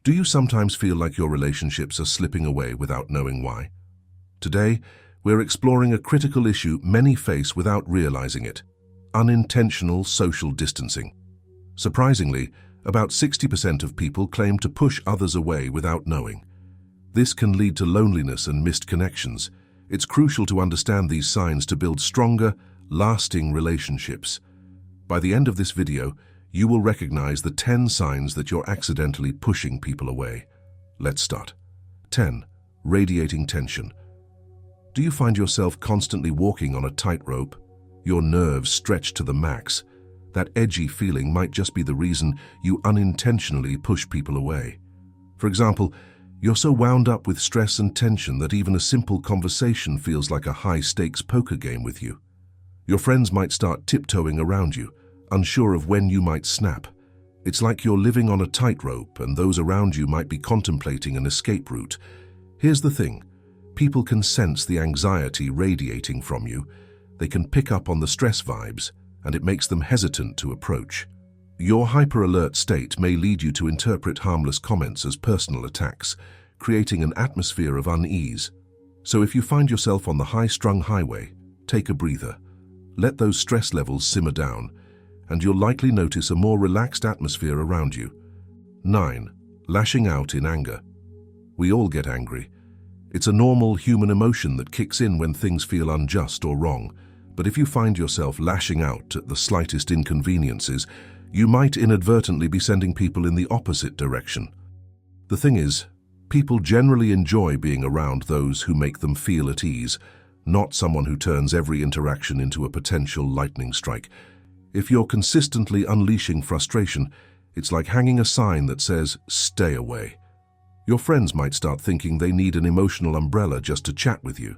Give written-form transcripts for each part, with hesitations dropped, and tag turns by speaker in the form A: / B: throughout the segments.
A: Do you sometimes feel like your relationships are slipping away without knowing why? Today, we're exploring a critical issue many face without realizing it: unintentional social distancing. Surprisingly, about 60% of people claim to push others away without knowing. This can lead to loneliness and missed connections. It's crucial to understand these signs to build stronger, lasting relationships. By the end of this video, you will recognize the 10 signs that you're accidentally pushing people away. Let's start. 10. Radiating tension. Do you find yourself constantly walking on a tightrope? Your nerves stretched to the max. That edgy feeling might just be the reason you unintentionally push people away. For example, you're so wound up with stress and tension that even a simple conversation feels like a high-stakes poker game with you. Your friends might start tiptoeing around you, unsure of when you might snap. It's like you're living on a tightrope, and those around you might be contemplating an escape route. Here's the thing: people can sense the anxiety radiating from you. They can pick up on the stress vibes, and it makes them hesitant to approach. Your hyper-alert state may lead you to interpret harmless comments as personal attacks, creating an atmosphere of unease. So if you find yourself on the high-strung highway, take a breather. Let those stress levels simmer down, and you'll likely notice a more relaxed atmosphere around you. 9. Lashing out in anger. We all get angry. It's a normal human emotion that kicks in when things feel unjust or wrong. But if you find yourself lashing out at the slightest inconveniences, you might inadvertently be sending people in the opposite direction. The thing is, people generally enjoy being around those who make them feel at ease, not someone who turns every interaction into a potential lightning strike. If you're consistently unleashing frustration, it's like hanging a sign that says, "Stay away." Your friends might start thinking they need an emotional umbrella just to chat with you.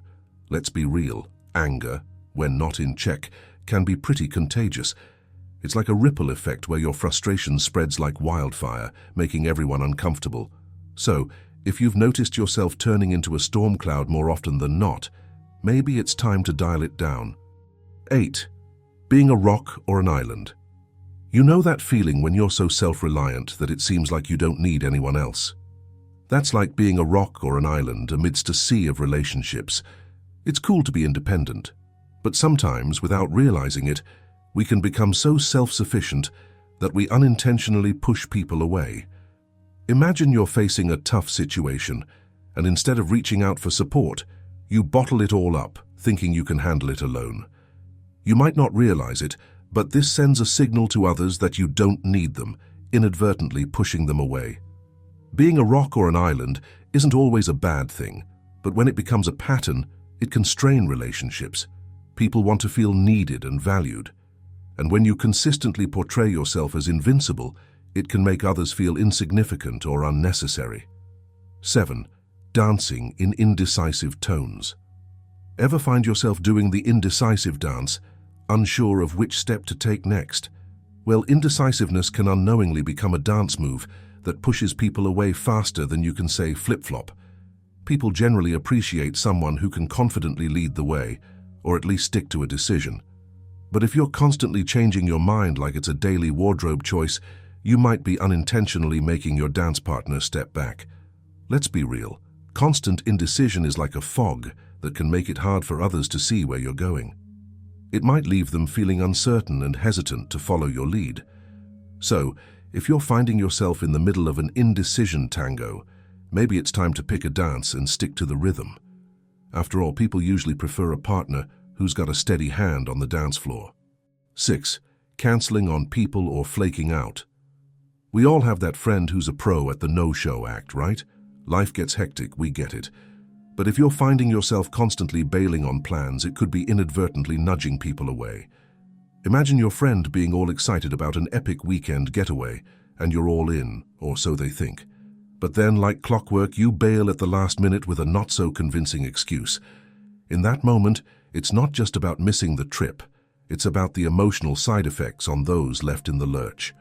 A: Let's be real, anger, when not in check, can be pretty contagious. It's like a ripple effect where your frustration spreads like wildfire, making everyone uncomfortable. So, if you've noticed yourself turning into a storm cloud more often than not, maybe it's time to dial it down. 8. Being a rock or an island. You know that feeling when you're so self-reliant that it seems like you don't need anyone else? That's like being a rock or an island amidst a sea of relationships. It's cool to be independent, but sometimes, without realizing it, we can become so self-sufficient that we unintentionally push people away. Imagine you're facing a tough situation, and instead of reaching out for support, you bottle it all up, thinking you can handle it alone. You might not realize it, but this sends a signal to others that you don't need them, inadvertently pushing them away. Being a rock or an island isn't always a bad thing, but when it becomes a pattern, it can strain relationships. People want to feel needed and valued. And when you consistently portray yourself as invincible, it can make others feel insignificant or unnecessary. 7. Dancing in indecisive tones. Ever find yourself doing the indecisive dance, unsure of which step to take next? Well, indecisiveness can unknowingly become a dance move that pushes people away faster than you can say flip-flop. People generally appreciate someone who can confidently lead the way, or at least stick to a decision. But if you're constantly changing your mind like it's a daily wardrobe choice, you might be unintentionally making your dance partner step back. Let's be real. Constant indecision is like a fog that can make it hard for others to see where you're going. It might leave them feeling uncertain and hesitant to follow your lead. So, if you're finding yourself in the middle of an indecision tango, maybe it's time to pick a dance and stick to the rhythm. After all, people usually prefer a partner who's got a steady hand on the dance floor. 6. Canceling on people or flaking out. We all have that friend who's a pro at the no-show act, right? Life gets hectic, we get it. But if you're finding yourself constantly bailing on plans, it could be inadvertently nudging people away. Imagine your friend being all excited about an epic weekend getaway, and you're all in, or so they think. But then, like clockwork, you bail at the last minute with a not-so-convincing excuse. In that moment, it's not just about missing the trip. It's about the emotional side effects on those left in the lurch.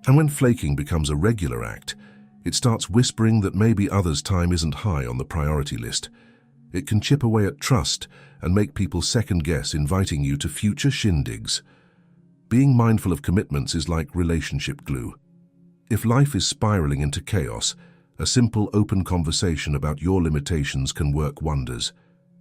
A: And when flaking becomes a regular act, it starts whispering that maybe others' time isn't high on the priority list. It can chip away at trust and make people second-guess inviting you to future shindigs. Being mindful of commitments is like relationship glue. If life is spiraling into chaos, A simple, open conversation about your limitations can work wonders.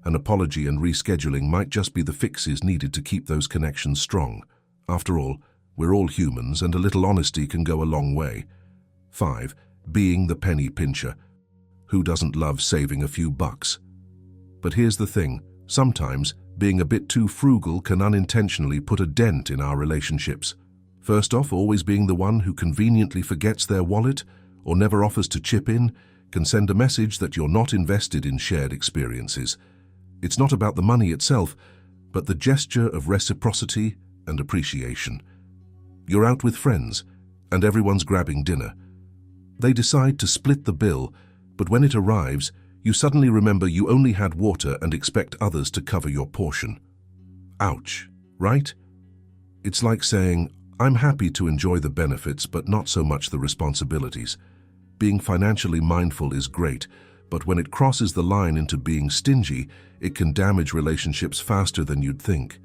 A: An apology and rescheduling might just be the fixes needed to keep those connections strong. After all, we're all humans, and a little honesty can go a long way. 5. Being the penny pincher. Who doesn't love saving a few bucks? But here's the thing, sometimes being a bit too frugal can unintentionally put a dent in our relationships. First off, always being the one who conveniently forgets their wallet or never offers to chip in can send a message that you're not invested in shared experiences. It's not about the money itself, but the gesture of reciprocity and appreciation. You're out with friends, and everyone's grabbing dinner. They decide to split the bill, but when it arrives, you suddenly remember you only had water and expect others to cover your portion. Ouch, right? It's like saying, I'm happy to enjoy the benefits, but not so much the responsibilities. Being financially mindful is great, but when it crosses the line into being stingy, it can damage relationships faster than you'd think.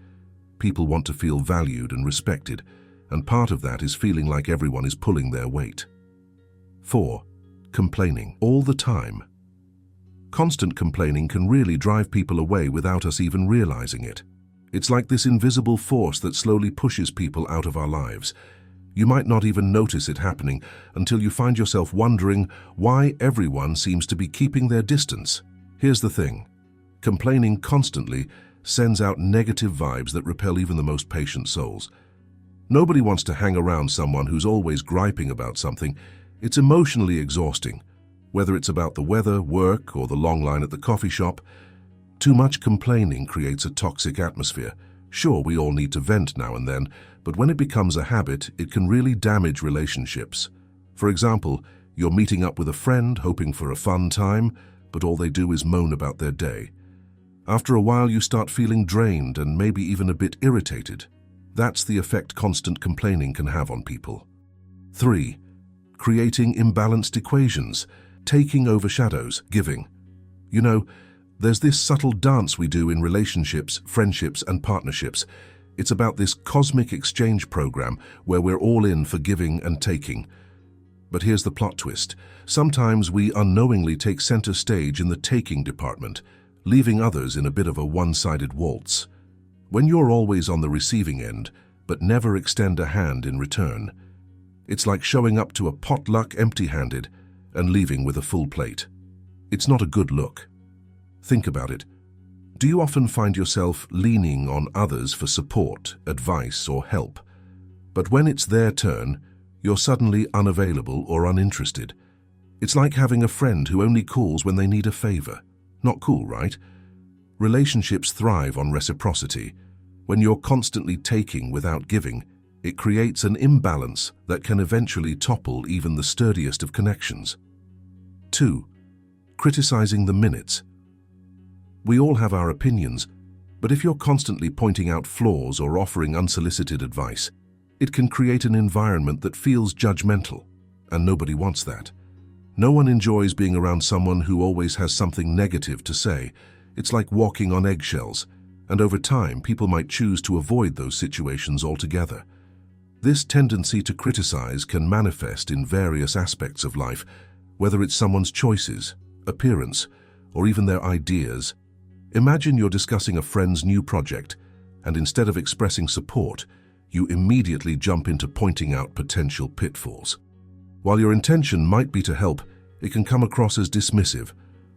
A: People want to feel valued and respected, and part of that is feeling like everyone is pulling their weight. 4. Complaining all the time. Constant complaining can really drive people away without us even realizing it. It's like this invisible force that slowly pushes people out of our lives. You might not even notice it happening until you find yourself wondering why everyone seems to be keeping their distance. Here's the thing. Complaining constantly sends out negative vibes that repel even the most patient souls. Nobody wants to hang around someone who's always griping about something. It's emotionally exhausting. Whether it's about the weather, work, or the long line at the coffee shop, too much complaining creates a toxic atmosphere. Sure, we all need to vent now and then, but when it becomes a habit, it can really damage relationships. For example, you're meeting up with a friend, hoping for a fun time, but all they do is moan about their day. After a while, you start feeling drained and maybe even a bit irritated. That's the effect constant complaining can have on people. 3. Creating imbalanced equations. Taking overshadows giving. You know, there's this subtle dance we do in relationships, friendships, and partnerships. It's about this cosmic exchange program where we're all in for giving and taking. But here's the plot twist. Sometimes we unknowingly take center stage in the taking department, leaving others in a bit of a one-sided waltz. When you're always on the receiving end, but never extend a hand in return, it's like showing up to a potluck empty-handed and leaving with a full plate. It's not a good look. Think about it. Do you often find yourself leaning on others for support, advice, or help? But when it's their turn, you're suddenly unavailable or uninterested. It's like having a friend who only calls when they need a favor. Not cool, right? Relationships thrive on reciprocity. When you're constantly taking without giving, it creates an imbalance that can eventually topple even the sturdiest of connections. 2. Criticizing the minutes. We all have our opinions, but if you're constantly pointing out flaws or offering unsolicited advice, it can create an environment that feels judgmental, and nobody wants that. No one enjoys being around someone who always has something negative to say. It's like walking on eggshells, and over time, people might choose to avoid those situations altogether. This tendency to criticize can manifest in various aspects of life, whether it's someone's choices, appearance, or even their ideas. Imagine you're discussing a friend's new project, and instead of expressing support, you immediately jump into pointing out potential pitfalls. While your intention might be to help, it can come across as dismissive.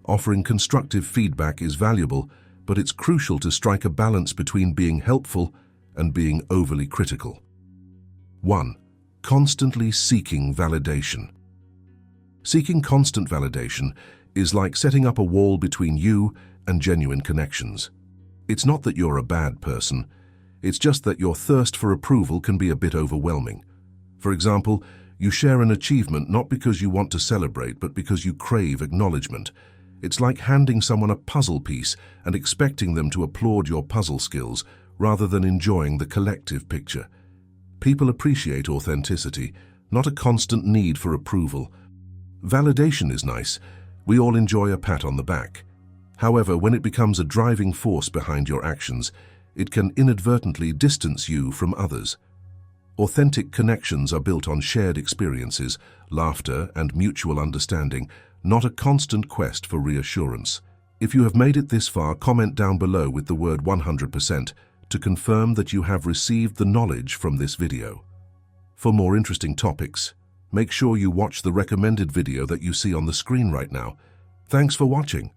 A: Offering constructive feedback is valuable, but it's crucial to strike a balance between being helpful and being overly critical. 1. Constantly seeking validation. Seeking constant validation is like setting up a wall between you and genuine connections. It's not that you're a bad person, it's just that your thirst for approval can be a bit overwhelming. For example, you share an achievement not because you want to celebrate, but because you crave acknowledgement. It's like handing someone a puzzle piece and expecting them to applaud your puzzle skills rather than enjoying the collective picture. People appreciate authenticity, not a constant need for approval. Validation is nice. We all enjoy a pat on the back. However, when it becomes a driving force behind your actions, it can inadvertently distance you from others. Authentic connections are built on shared experiences, laughter, and mutual understanding, not a constant quest for reassurance. If you have made it this far, comment down below with the word 100% to confirm that you have received the knowledge from this video. For more interesting topics, make sure you watch the recommended video that you see on the screen right now. Thanks for watching.